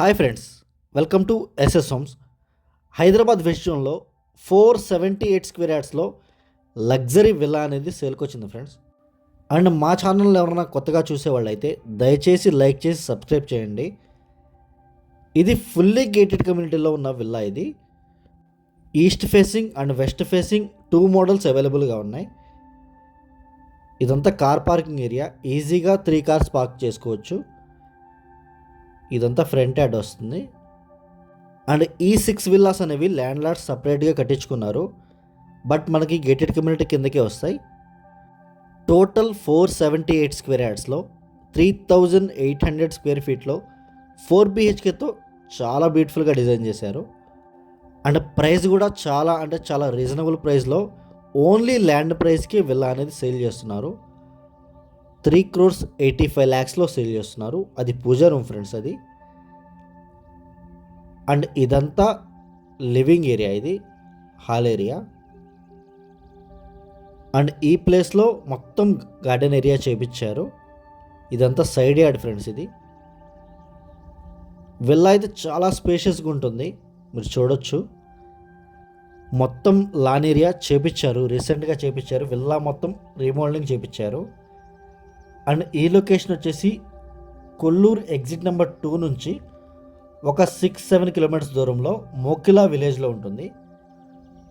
Hi friends, welcome to SS homes. Hyderabad west జోన్లో 478 square యార్డ్స్లో luxury villa అనేది సేల్కి వచ్చింది ఫ్రెండ్స్. అండ్ మా ఛానల్ ఎవరైనా కొత్తగా చూసేవాళ్ళు అయితే దయచేసి లైక్ చేసి సబ్స్క్రైబ్ చేయండి. ఇది ఫుల్లీ గేటెడ్ కమ్యూనిటీలో ఉన్న విల్లా. ఇది east facing and west facing 2 models అవైలబుల్గా ఉన్నాయి. ఇదంతా కార్ పార్కింగ్ ఏరియా, ఈజీగా 3 కార్స్ పార్క్ చేసుకోవచ్చు. ఇదంతా ఫ్రంట్ యార్డ్ వస్తుంది. అండ్ ఈ 6 విల్లాస్ అనేవి ల్యాండ్ లార్డ్స్ సపరేట్గా కట్టించుకున్నారు, బట్ మనకి గేటెడ్ కమ్యూనిటీ కిందకే వస్తాయి. టోటల్ 478 స్క్వేర్ యార్డ్స్లో 3800 స్క్వేర్ ఫీట్లో 4 BHKతో చాలా బ్యూటిఫుల్గా డిజైన్ చేశారు. అండ్ ప్రైస్ కూడా చాలా రీజనబుల్ ప్రైస్లో ఓన్లీ ల్యాండ్ ప్రైస్కి విల్లా అనేది సేల్ చేస్తున్నారు. 3,85,00,000లో సేల్ చేస్తున్నారు. అది పూజా రూమ్ ఫ్రెండ్స్ అది. అండ్ ఇదంతా లివింగ్ ఏరియా, ఇది హాల్ ఏరియా. అండ్ ఈ ప్లేస్లో మొత్తం గార్డెన్ ఏరియా చేపించారు. ఇదంతా సైడ్ యార్డ్ ఫ్రెండ్స్. ఇది విల్లా అయితే చాలా స్పేషియస్గా ఉంటుంది, మీరు చూడొచ్చు. మొత్తం లాన్ ఏరియా చేపించారు, రీసెంట్గా చేపించారు. విల్లా మొత్తం రీమోడలింగ్ చేపించారు. అండ్ ఈ లొకేషన్ వచ్చేసి కొల్లూరు ఎగ్జిట్ నెంబర్ 2 నుంచి ఒక 6-7 కిలోమీటర్స్ దూరంలో మోకిలా విలేజ్లో ఉంటుంది.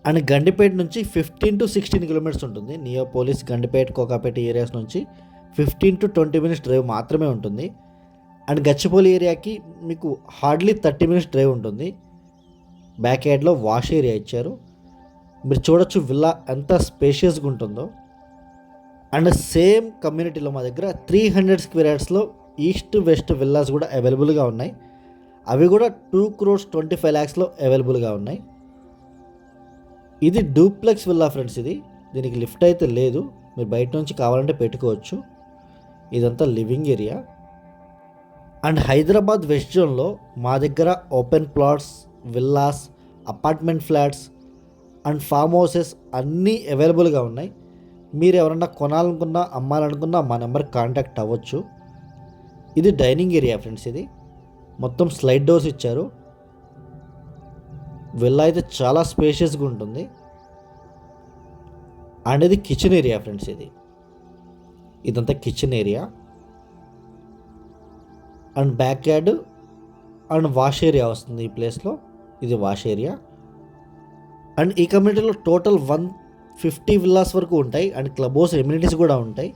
అండ్ గండిపేట నుంచి 15 to 16 కిలోమీటర్స్ ఉంటుంది. నియోపోలిస్, గండిపేట, కోకాపేట ఏరియాస్ నుంచి 15 to 20 మినిట్స్ డ్రైవ్ మాత్రమే ఉంటుంది. అండ్ గచ్చిబౌలి ఏరియాకి మీకు హార్డ్లీ 30 మినిట్స్ డ్రైవ్ ఉంటుంది. బ్యాక్ యార్డ్లో వాష్ ఏరియా ఇచ్చారు. మీరు చూడొచ్చు విల్లా ఎంత స్పేషియస్గా ఉంటుందో. అండ్ సేమ్ కమ్యూనిటీలో మా దగ్గర 300 స్క్వేర్ యార్డ్స్లో ఈస్ట్ వెస్ట్ విల్లాస్ కూడా అవైలబుల్గా ఉన్నాయి. అవి కూడా 2,25,00,000లో అవైలబుల్గా ఉన్నాయి. ఇది డూప్లెక్స్ విల్లా ఫ్రెండ్స్. దీనికి లిఫ్ట్ అయితే లేదు, మీరు బయట నుంచి కావాలంటే పెట్టుకోవచ్చు. ఇదంతా living area. And Hyderabad west జోన్లో మా దగ్గర open plots, villas, apartment flats and form houses అన్నీ అవైలబుల్గా ఉన్నాయి. మీరు ఎవరన్నా కొనాలనుకున్నా, అమ్మాలనుకున్నా మా నెంబర్ కాంటాక్ట్ అవ్వచ్చు. ఇది డైనింగ్ ఏరియా ఫ్రెండ్స్. ఇది మొత్తం స్లైడ్ డోర్స్ ఇచ్చారు. విల్లా అయితే చాలా స్పేషియస్గా ఉంటుంది. అండ్ ఇది కిచెన్ ఏరియా ఫ్రెండ్స్. ఇదంతా kitchen area. And back yard and wash area వస్తుంది ఈ ప్లేస్లో. ఇది వాష్ ఏరియా. అండ్ ఈ కమ్యూనిటీలో టోటల్ 150 విల్లాస్ వరకు ఉంటాయి. అండ్ క్లబ్ హౌస్ ఎమ్యూనిటీస్ కూడా ఉంటాయి.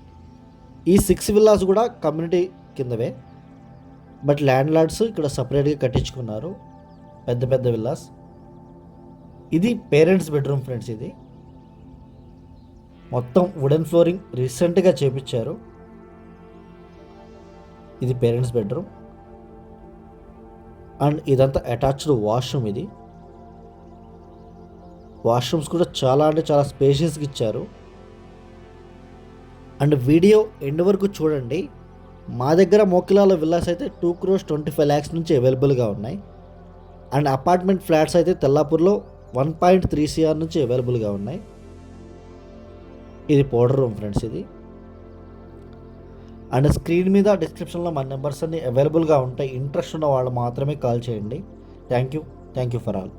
ఈ 6 విల్లాస్ కూడా కమ్యూనిటీ కిందవే, బట్ ల్యాండ్ లార్డ్స్ ఇక్కడ సపరేట్గా కట్టించుకున్నారు పెద్ద పెద్ద విల్లాస్. ఇది పేరెంట్స్ బెడ్రూమ్ ఫ్రెండ్స్. ఇది మొత్తం వుడెన్ ఫ్లోరింగ్ రీసెంట్గా చేపించారు. ఇది పేరెంట్స్ బెడ్రూమ్. అండ్ ఇదంతా అటాచ్డ్ వాష్రూమ్. ఇది వాష్రూమ్స్ కూడా చాలా స్పేషియస్గా ఇచ్చారు. అండ్ వీడియో ఎండ్ వరకు చూడండి. మా దగ్గర మోకిలాలో విల్లాస్ అయితే 2,25,00,000 నుంచి అవైలబుల్గా ఉన్నాయి. అండ్ అపార్ట్మెంట్ ఫ్లాట్స్ అయితే తెల్లాపూర్లో 1.3 CR నుంచి అవైలబుల్గా ఉన్నాయి. ఇది పౌడర్ రూమ్ ఫ్రెండ్స్. ఇది అండ్ స్క్రీన్ మీద డిస్క్రిప్షన్లో మన నెంబర్స్ అన్ని అవైలబుల్గా ఉంటాయి. ఇంట్రెస్ట్ ఉన్న వాళ్ళు మాత్రమే కాల్ చేయండి. Thank you for all.